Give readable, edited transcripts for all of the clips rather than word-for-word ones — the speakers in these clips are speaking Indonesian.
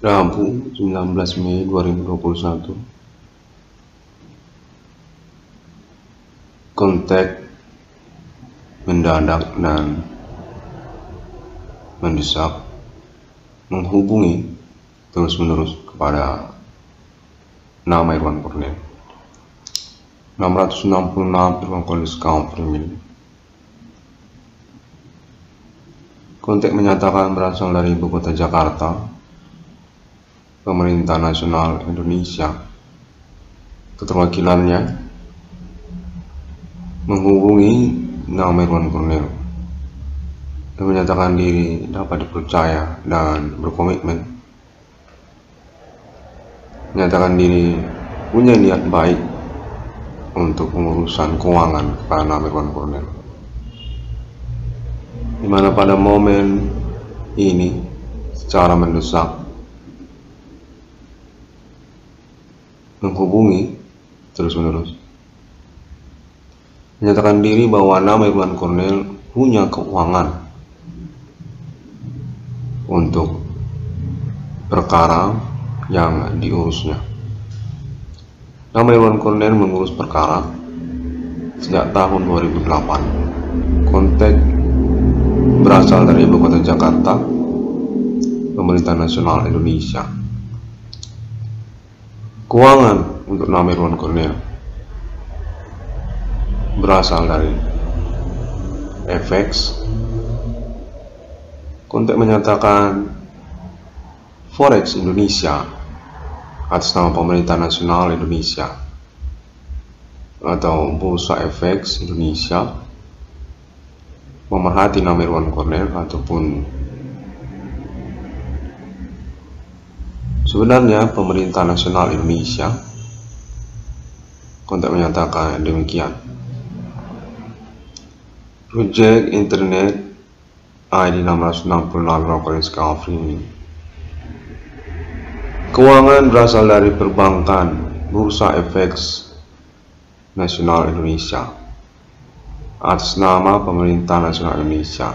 Rabu 19 Mei 2021. Kontak mendadak dan mendesak menghubungi terus-menerus kepada nama Irwan Cornel. 666 Irwan Cornel Scamfrey. Kontak menyatakan berasal dari ibu kota Jakarta, Pemerintah Nasional Indonesia. Keterwakilannya menghubungi nama Irwan Cornel dan menyatakan diri dapat dipercaya dan berkomitmen, menyatakan diri punya niat baik untuk pengurusan keuangan kepada nama Irwan Cornel, di mana pada momen ini secara mendesak menghubungi terus-menerus, menyatakan diri bahwa nama Irwan Cornel punya keuangan untuk perkara yang diurusnya. Nama Irwan Cornel mengurus perkara sejak tahun 2008. Kontak berasal dari ibu kota Jakarta, Pemerintah Nasional Indonesia. Keuangan untuk nama Irwan Cornel berasal dari FX. Kontak menyatakan Forex Indonesia atas nama Pemerintah Nasional Indonesia atau Bursa FX Indonesia memerhati nama Irwan Cornel, ataupun sebenarnya Pemerintah Nasional Indonesia. Kontak menyatakan demikian. Project Internet ID 666 Irwan Cornel Scamfrey. Keuangan berasal dari perbankan Bursa FX Nasional Indonesia atas nama Pemerintah Nasional Indonesia.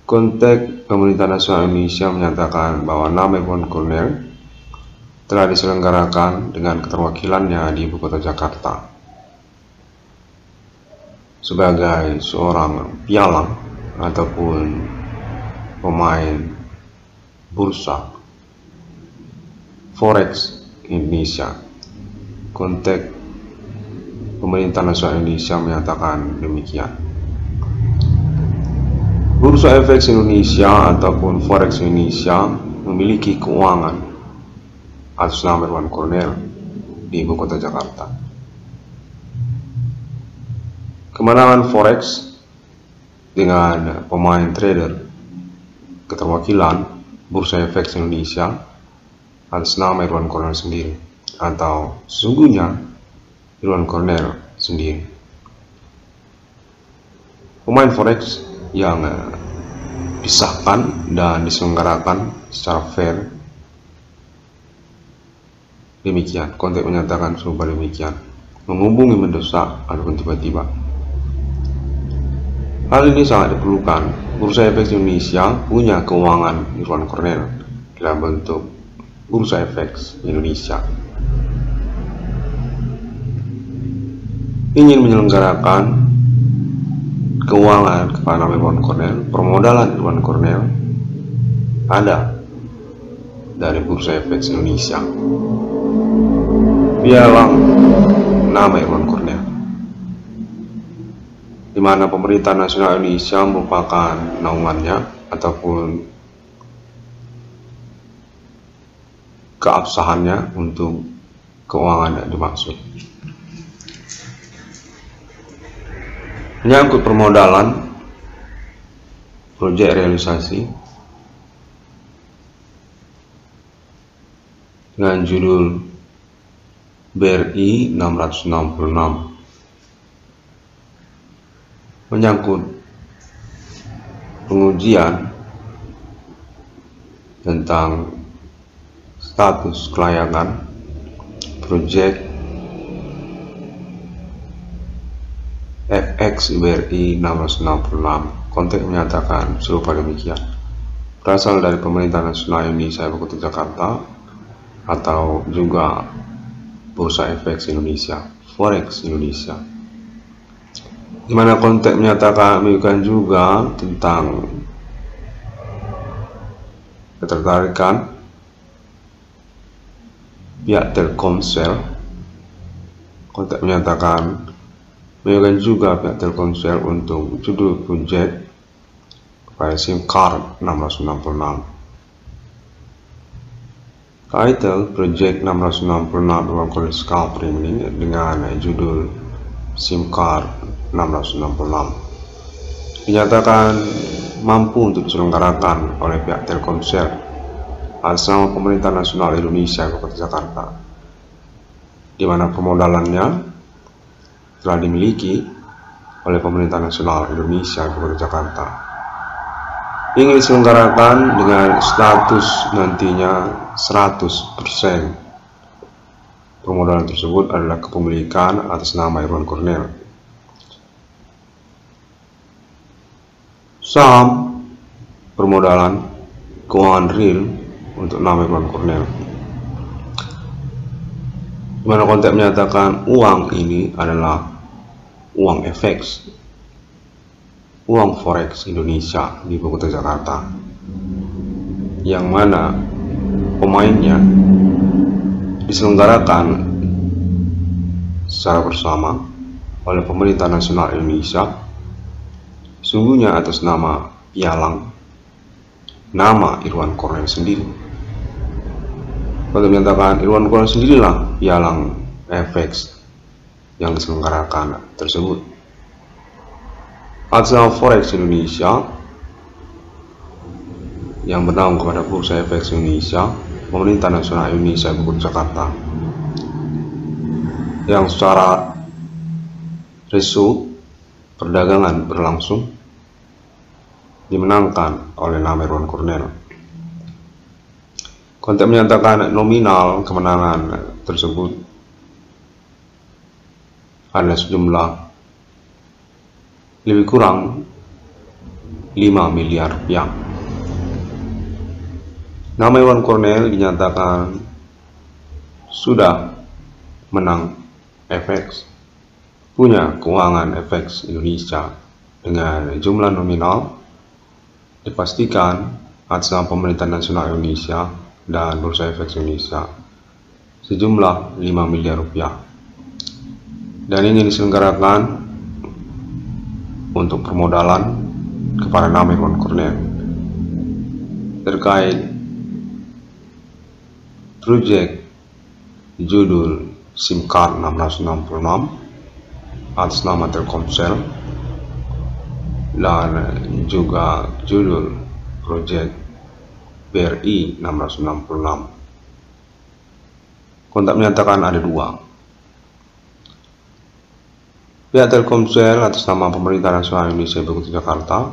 Kontak Pemerintah Nasional Indonesia menyatakan bahwa nama Irwan Cornel telah diselenggarakan dengan keterwakilannya di ibu kota Jakarta sebagai seorang pialang ataupun pemain bursa Forex Indonesia. Kontak Pemerintah Nasional Indonesia menyatakan demikian. Bursa FX Indonesia ataupun Forex Indonesia memiliki keuangan atas nama Irwan Cornel di ibu kota Jakarta. Kemenangan Forex dengan pemain trader keterwakilan Bursa FX Indonesia atas nama Irwan Cornel sendiri, atau sesungguhnya Irwan Cornel sendiri. Pemain Forex yang disahkan dan diselenggarakan secara fair. Demikian, kontak menyatakan serupa demikian. Menghubungi, mendesak, ataupun tiba-tiba. Hal ini sangat diperlukan. Bursa FX Indonesia punya keuangan Irwan Cornel dalam bentuk Bursa FX Indonesia. Ingin menyelenggarakan keuangan kepada nama Irwan Cornel, permodalan Irwan Cornel ada dari Bursa FX Indonesia. Pialang nama Irwan Cornel, di mana Pemerintah Nasional Indonesia merupakan naungannya ataupun keabsahannya untuk keuangan yang dimaksud. Menyangkut permodalan proyek realisasi dengan judul BRI 666, menyangkut pengujian tentang status kelayakan proyek FX BRI 666. Kontak menyatakan serupa demikian. berasal dari Pemerintah Nasional Indonesia Ibu Kota Jakarta atau juga Bursa Efek Indonesia, Forex Indonesia, di mana konteks menyatakan menunjukkan juga tentang ketertarikan pihak Telkomsel. Konteks menyatakan menunjukkan juga pihak Telkomsel untuk judul proyek pada SIM card 666. Title Project 666 Ruang Korea Scalping dengan judul SIM card 666 dinyatakan mampu untuk diselenggarakan oleh pihak Telkomsel atas nama Pemerintah Nasional Indonesia Ibu Kota Jakarta, di mana permodalannya telah dimiliki oleh Pemerintah Nasional Indonesia Ibu Kota Jakarta. Ingin diselenggarakan dengan status nantinya 100% permodalan tersebut adalah kepemilikan atas nama Irwan Cornel. Saham permodalan keuangan real untuk nama Irwan Cornel, di mana konteks menyatakan uang ini adalah uang FX, uang Forex Indonesia di Ibu Kota Jakarta, yang mana pemainnya diselenggarakan secara bersama oleh Pemerintah Nasional Indonesia, sungguhnya atas nama pialang nama Irwan Cornel sendiri. Kalau menyatakan Irwan Cornel sendirilah pialang FX yang diselenggarakan tersebut atas nama Forex Indonesia yang bernaung kepada Bursa Efek Indonesia, Pemerintah Nasional Indonesia Ibu Kota Jakarta, yang secara resmi perdagangan berlangsung dimenangkan oleh nama Irwan Cornel. Konteks menyatakan nominal kemenangan tersebut adalah sejumlah lebih kurang 5 miliar rupiah. Nama Irwan Cornel dinyatakan sudah menang FX, punya keuangan FX Indonesia dengan jumlah nominal dipastikan atas nama Pemerintah Nasional Indonesia dan Bursa Efek Indonesia sejumlah 5 miliar rupiah, dan ingin diselenggarakan untuk permodalan kepada nama Irwan Cornel terkait proyek judul SIM card 666 atas nama Telkomsel dan juga judul proyek BRI 666. Kontak menyatakan ada dua. Pihak Telkomsel atas nama Pemerintah Nasional Indonesia Ibu Kota Jakarta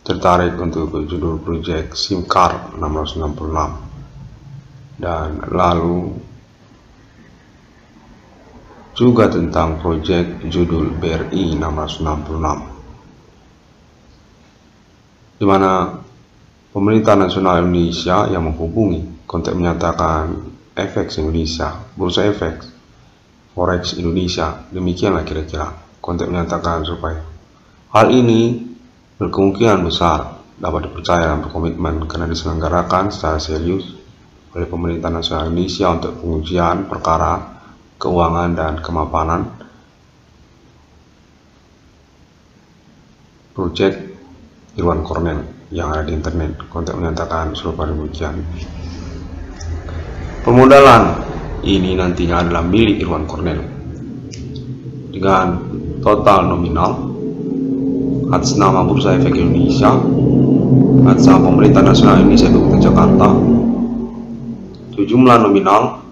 tertarik untuk judul proyek SIM card 666 dan lalu juga tentang proyek judul BRI 666, di mana Pemerintah Nasional Indonesia yang menghubungi konteks menyatakan FX Indonesia, Bursa Efek Forex Indonesia. Demikianlah kira-kira konteks menyatakan supaya hal ini berkemungkinan besar dapat dipercaya dan berkomitmen karena diselenggarakan secara serius oleh Pemerintah Nasional Indonesia untuk pengujian perkara keuangan dan kemapanan proyek Irwan Cornel yang ada di internet. Konteks menyatakan serupa demikian. Permodalan ini nantinya adalah milik Irwan Cornel dengan total nominal atas nama Bursa Efek Indonesia, atas nama Pemerintah Nasional Indonesia Ibu Kota Jakarta, jumlah nominal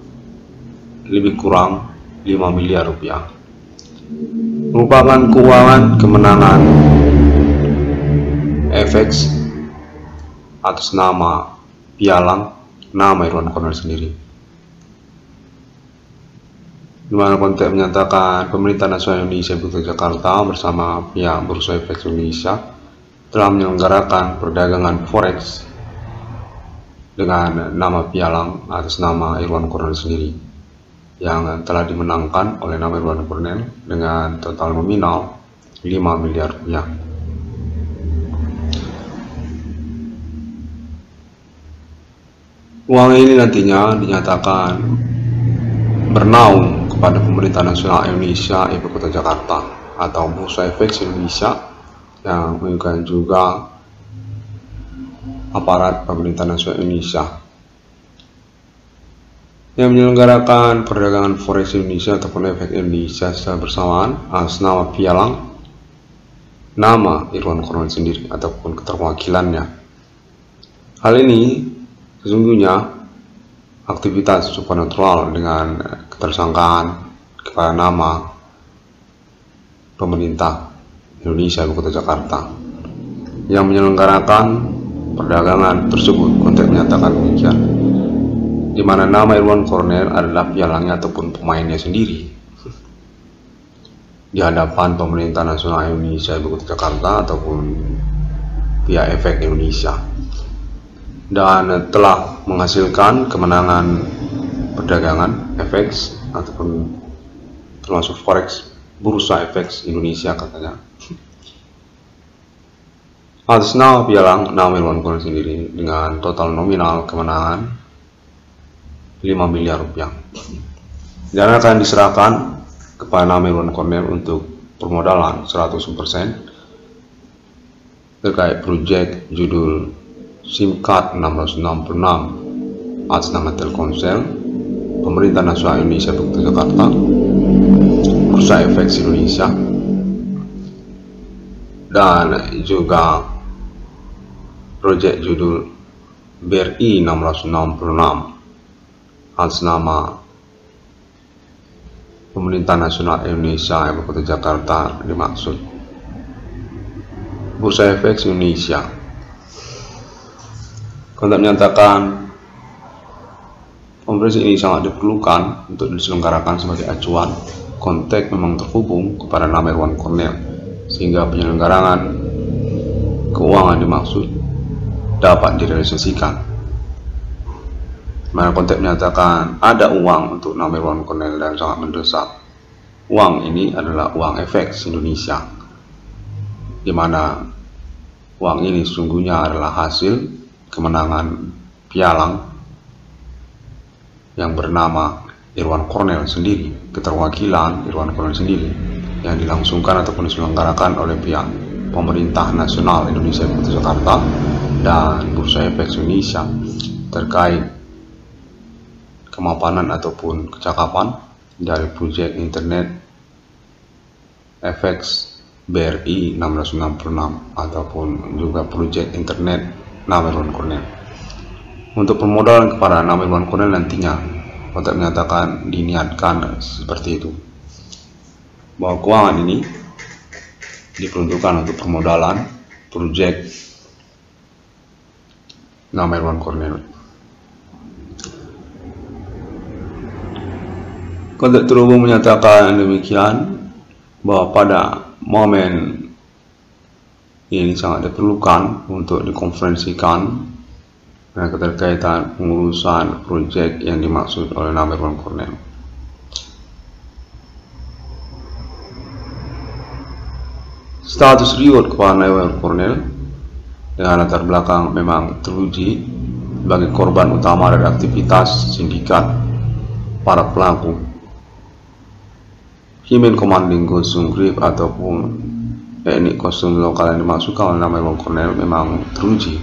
lebih kurang 5 miliar rupiah, merupakan keuangan kemenangan FX atas nama pialang nama Irwan Cornel sendiri, di mana konteks menyatakan Pemerintah Nasional Indonesia Ibu Kota Jakarta bersama pihak Bursa Efek Indonesia telah menyelenggarakan perdagangan forex dengan nama pialang atas nama Irwan Cornel sendiri, yang telah dimenangkan oleh nama Irwan Cornel dengan total nominal 5 miliar rupiah. Uang ini nantinya dinyatakan bernaung kepada Pemerintah Nasional Indonesia Ibu Kota Jakarta atau Bursa Efek Indonesia, yang menggunakan juga aparat Pemerintah Nasional Indonesia yang menyelenggarakan perdagangan forex Indonesia ataupun efek Indonesia secara bersamaan atas nama pialang nama Irwan Cornel sendiri ataupun keterwakilannya. Hal ini sesungguhnya aktivitas supernatural dengan ketersangkaan kepada nama pemerintah Indonesia Ibu Kota Jakarta yang menyelenggarakan perdagangan tersebut. Konteks menyatakan demikian, di mana nama Irwan Cornel adalah pialangnya ataupun pemainnya sendiri di hadapan Pemerintah Nasional Indonesia Ibu Kota Jakarta ataupun pihak efek Indonesia, dan telah menghasilkan kemenangan perdagangan efek ataupun termasuk forex Bursa Efek Indonesia katanya atas nama pialang nama Irwan Cornel sendiri dengan total nominal kemenangan 5 miliar rupiah, dan akan diserahkan kepada nama Irwan Cornel untuk permodalan 100% terkait proyek judul SIM card 666 atas nama Telkomsel, Pemerintah Nasional Indonesia Ibu Kota Jakarta, Bursa Efek Indonesia, dan juga proyek judul BRI 666 atas nama Pemerintah Nasional Indonesia Ibu Kota Jakarta dimaksud. Bursa Efek Indonesia kontak menyatakan konferensi ini sangat diperlukan untuk diselenggarakan sebagai acuan. Konteks memang terhubung kepada nama Irwan Cornel sehingga penyelenggaraan keuangan dimaksud dapat direalisasikan. Mana konteks menyatakan ada uang untuk nama Irwan Cornel dan sangat mendesak. Uang ini adalah uang efek Indonesia, di mana uang ini sesungguhnya adalah hasil kemenangan pialang yang bernama Irwan Cornel sendiri, keterwakilan Irwan Cornel sendiri yang dilangsungkan ataupun diselenggarakan oleh pihak Pemerintah Nasional Indonesia Ibu Kota Jakarta dan Bursa Efek Indonesia terkait kemapanan ataupun kecakapan dari proyek internet efek BRI 666 ataupun juga proyek internet nama Irwan Cornel. Untuk permodalan kepada nama Irwan Cornel nantinya untuk menyatakan diniatkan seperti itu, bahwa keuangan ini diperuntukkan untuk permodalan proyek nama Irwan Cornel. Konteks terhubung menyatakan demikian, bahwa pada momen ini sangat diperlukan untuk dikonferensikan dengan keterkaitan pengurusan proyek yang dimaksud oleh nama Irwan Cornel. Status reward kepada Irwan Cornel dengan latar belakang memang teruji sebagai korban utama dari aktivitas sindikat para pelaku Human Commanding Kostum Grip ataupun teknik kostum lokal yang dimasukkan oleh nama Irwan Cornel memang teruji.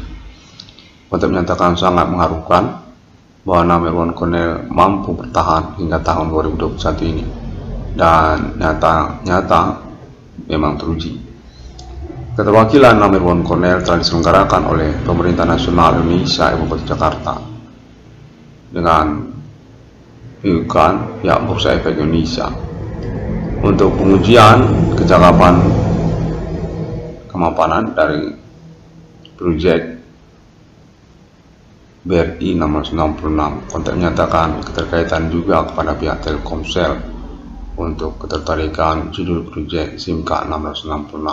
Untuk menyatakan sangat mengharukan bahwa nama Irwan Cornel mampu bertahan hingga tahun 2021 ini, dan nyata memang teruji. Keterwakilan nama Irwan Cornel telah diselenggarakan oleh Pemerintah Nasional Indonesia Ibu Kota Jakarta dengan pihak Bursa Efek Indonesia untuk pengujian kecakapan kemapanan dari proyek BRI 666. Konteks menyatakan keterkaitan juga kepada pihak Telkomsel untuk ketertarikan judul proyek SIM card 666.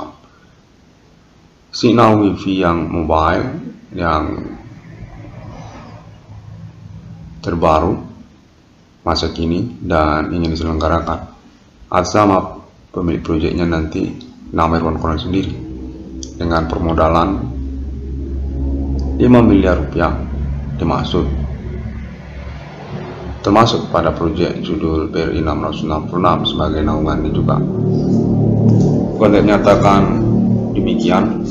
Signal Wi-Fi yang mobile yang terbaru masa kini dan ingin diselenggarakan atas nama pemilik proyeknya nanti, nama Irwan Cornel sendiri, dengan permodalan 5 miliar rupiah dimaksud, termasuk pada proyek judul BRI 666 sebagai naungannya juga. Konten menyatakan demikian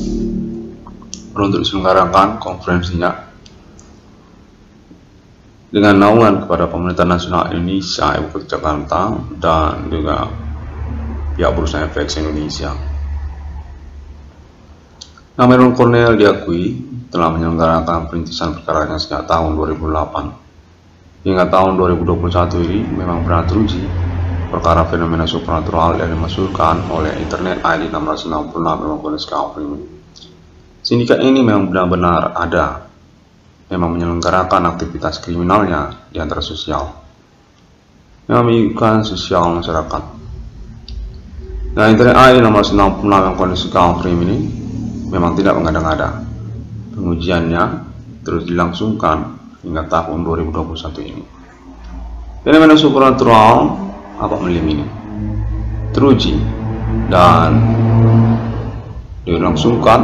untuk diselenggarakan konferensinya dengan naungan kepada Pemerintah Nasional Indonesia Ibu Kota Jakarta dan juga pihak Bursa Efek Indonesia. Nama Irwan Cornel diakui telah menyelenggarakan perintisan perkaranya sejak tahun 2008 hingga tahun 2021 ini memang pernah teruji perkara fenomena supernatural yang dimaksudkan oleh Internet ID 666 Irwan Cornel Scaffolding. Sindikat ini memang benar-benar ada, memang menyelenggarakan aktivitas kriminalnya di antara sosial, memang menyuguhkan sosial masyarakat. Nah, Internet ID 666 Irwan Cornel Scaffolding ini memang tidak mengada-ngada. Pengujiannya terus dilangsungkan hingga tahun 2021 ini. Fenomena supernatural apa melim ini teruji dan dilangsungkan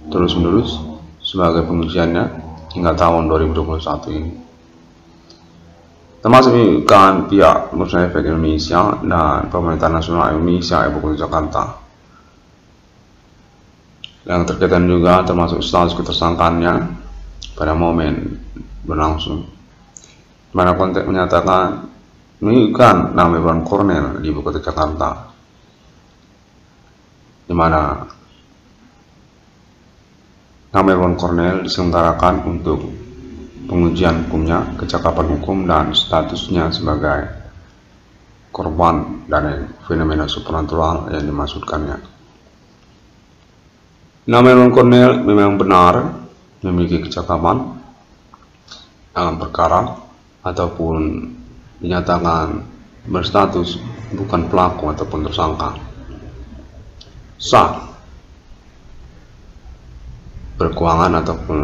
terus-menerus sebagai pengujiannya hingga tahun 2021 ini. Termasuk kan pihak Bursa Efek Indonesia dan Pemerintah Nasional Indonesia Ibu Kota Jakarta. Yang terkaitan juga termasuk status ketersangkaannya pada momen berlangsung, mana konteks menyatakan menunjukkan nama Irwan Cornel di Ibu Kota Jakarta, di mana nama Irwan Cornel diselenggarakan untuk pengujian hukumnya, kecakapan hukum dan statusnya sebagai korban dari fenomena supernatural yang dimaksudkannya. Nama Irwan Cornel memang benar memiliki kecakapan dalam perkara ataupun dinyatakan berstatus bukan pelaku ataupun tersangka, sah berkeuangan ataupun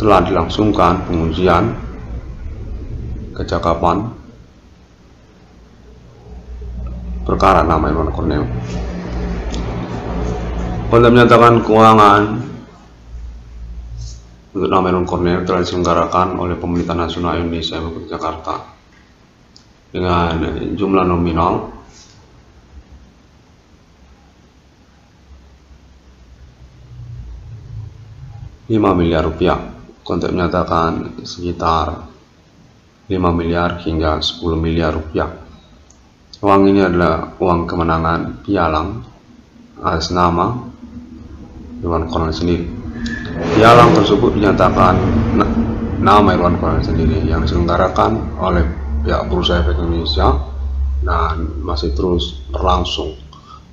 telah dilangsungkan pengujian kecakapan perkara nama Irwan Cornel. Konten menyatakan keuangan untuk nama Irwan Cornel telah diselenggarakan oleh Pemerintah Nasional Indonesia Ibu Kota Jakarta dengan jumlah nominal Rp5 miliar. Konten menyatakan sekitar 5 miliar hingga 10 miliar rupiah. Uang ini adalah uang kemenangan pialang atas nama Irwan Cornel sendiri. Pialang tersebut dinyatakan nama Irwan Cornel sendiri yang diselenggarakan oleh pihak Bursa Efek Indonesia dan masih terus berlangsung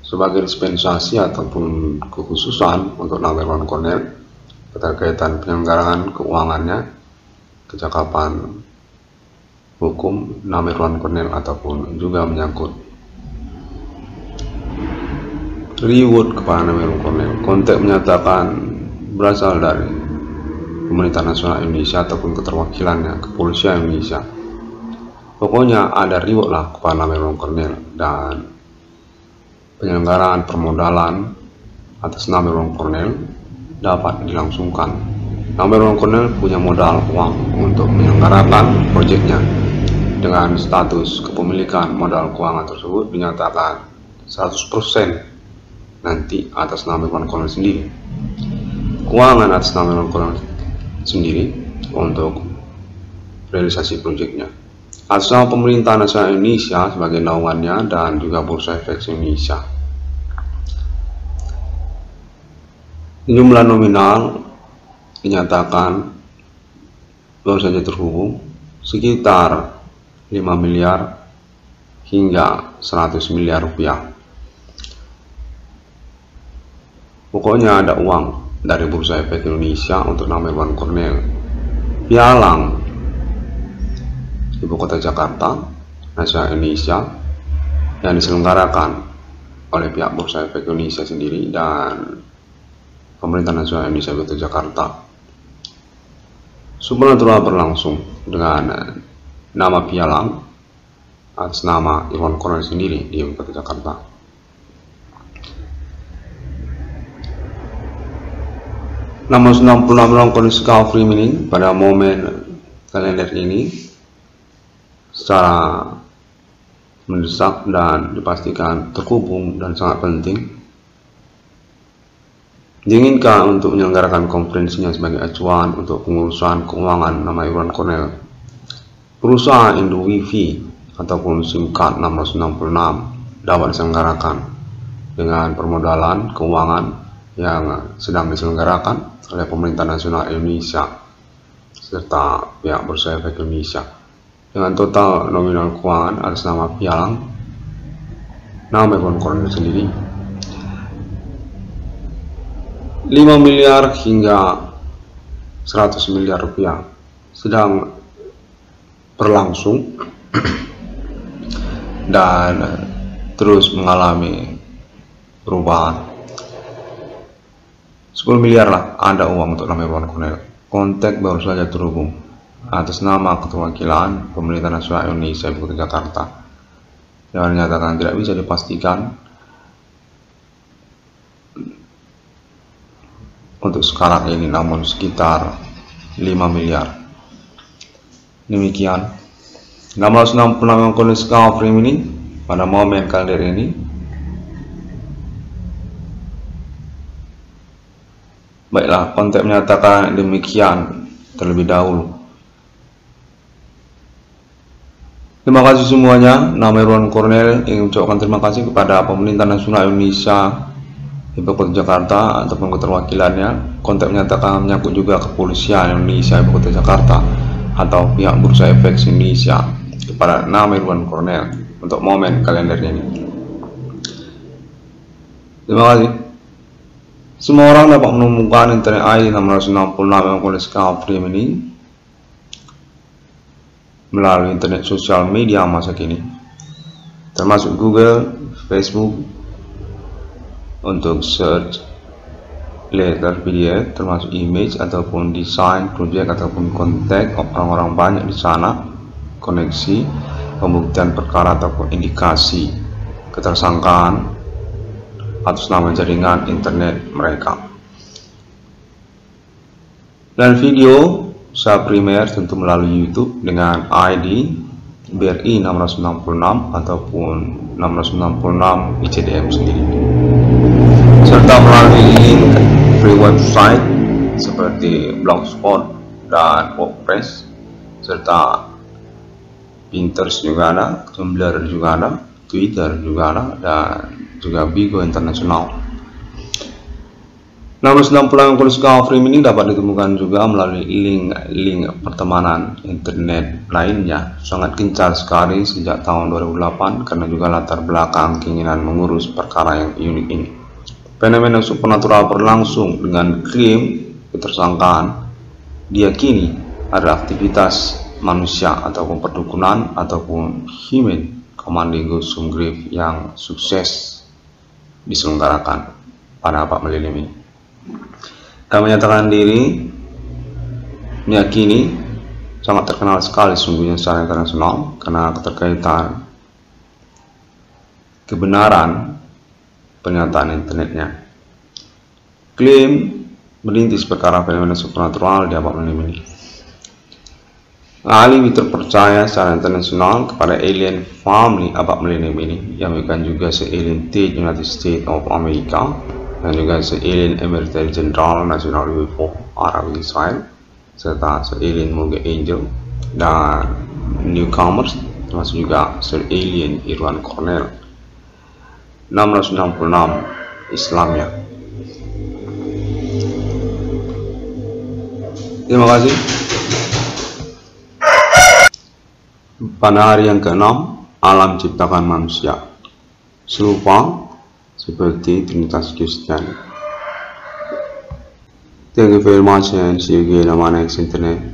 sebagai dispensasi ataupun kekhususan untuk nama Irwan Cornel keterkaitan penyelenggaraan keuangannya, kecakapan hukum nama Irwan Cornel ataupun juga menyangkut reward kepada nama Irwan Cornel. Konteks menyatakan berasal dari Pemerintah Nasional Indonesia ataupun keterwakilannya, Kepolisian Indonesia. Pokoknya ada reward lah kepada nama Irwan Cornel dan penyelenggaraan permodalan atas nama Irwan Cornel dapat dilangsungkan. Nama Irwan Cornel punya modal uang untuk menyelenggarakan proyeknya dengan status kepemilikan modal keuangan tersebut dinyatakan 100% nanti atas nama Irwan Cornel sendiri. Keuangan atas nama Irwan Cornel sendiri untuk realisasi proyeknya atas nama Pemerintah Nasional Indonesia sebagai naungannya dan juga Bursa Efek Indonesia. Jumlah nominal dinyatakan baru saja terhubung sekitar 5 miliar hingga 100 miliar rupiah. Pokoknya ada uang dari Bursa Efek Indonesia untuk nama Irwan Cornel pialang Ibu Kota Jakarta Nasional Indonesia yang diselenggarakan oleh pihak Bursa Efek Indonesia sendiri dan Pemerintah Nasional Indonesia Ibu Kota Jakarta. Supernatural berlangsung dengan nama pialang atas nama Irwan Cornel sendiri di Ibu Kota Jakarta. Nomor 96 melakukan discovery meaning pada momen kalender ini secara mendesak dan dipastikan terhubung dan sangat penting. Diinginkan untuk menyelenggarakan konferensinya sebagai acuan untuk pengurusan keuangan nama Irwan Cornel. Perusahaan Indo Wifi ataupun SIM card 666 dapat diselenggarakan dengan permodalan keuangan yang sedang diselenggarakan oleh Pemerintah Nasional Indonesia serta pihak Bursa Efek Indonesia dengan total nominal keuangan atas nama pialang nama Irwan Cornel sendiri 5 miliar hingga 100 miliar rupiah sedang berlangsung dan terus mengalami perubahan. 10 miliar lah ada uang untuk nama Irwan Cornel. Kontak baru saja terhubung atas nama Keterwakilan Pemerintah Nasional Indonesia Ibu Kota Jakarta yang dinyatakan tidak bisa dipastikan untuk sekarang ini, namun sekitar 5 miliar. Demikian 666 melakukan discovery ini pada momen kalender ini. Baiklah, kontak menyatakan demikian terlebih dahulu. Terima kasih semuanya. Nama Irwan Cornel ingin mengucapkan terima kasih kepada Pemerintah Nasional Indonesia Ibu Kota Jakarta ataupun keterwakilannya. Kontak menyatakan menyangkut juga Kepolisian Indonesia Ibu Kota Jakarta atau pihak Bursa Efek Indonesia kepada nama Irwan Cornel untuk momen kalender ini. Terima kasih. Semua orang dapat menemukan internet ID 666 discovery ini melalui internet sosial media masa kini, termasuk Google, Facebook. Untuk search letter PDF termasuk image ataupun desain project ataupun kontak orang-orang banyak di sana, koneksi, pembuktian perkara ataupun indikasi ketersangkaan atas nama jaringan internet mereka. Dan video secara primer tentu melalui YouTube dengan ID BRI 666 ataupun 666 ICDM sendiri, serta melalui link free website seperti Blogspot dan WordPress, serta Pinterest juga ada, Tumblr juga ada, Twitter juga ada, dan juga Bigo Internasional. 660 discovery ini dapat ditemukan juga melalui link pertemanan internet lainnya. Sangat gencar sekali sejak tahun 2008 karena juga latar belakang keinginan mengurus perkara yang unik ini. Fenomena supernatural berlangsung dengan klaim ketersangkaan diyakini ada aktivitas manusia ataupun perdukunan ataupun human commanding ghost from grave yang sukses diselenggarakan pada 4 Mei ini. Kami menyatakan diri meyakini sangat terkenal sekali sungguhnya secara internasional karena keterkaitan kebenaran pernyataan internetnya. Klaim merintis perkara fenomena supernatural di 4 Mei ini. Ahli terpercaya secara internasional kepada alien family abad milenium ini yang bukan juga se-alien United States of America dan juga se-alien Military General National UFO Arab Israel serta se-alien Moga Angel dan newcomers termasuk juga se-alien Irwan Cornel 666 Islamnya. Terima kasih. Pada hari yang ke-6, alam ciptakan manusia serupa seperti Trinitas Kristen. Thank you very much and see you again on my next internet.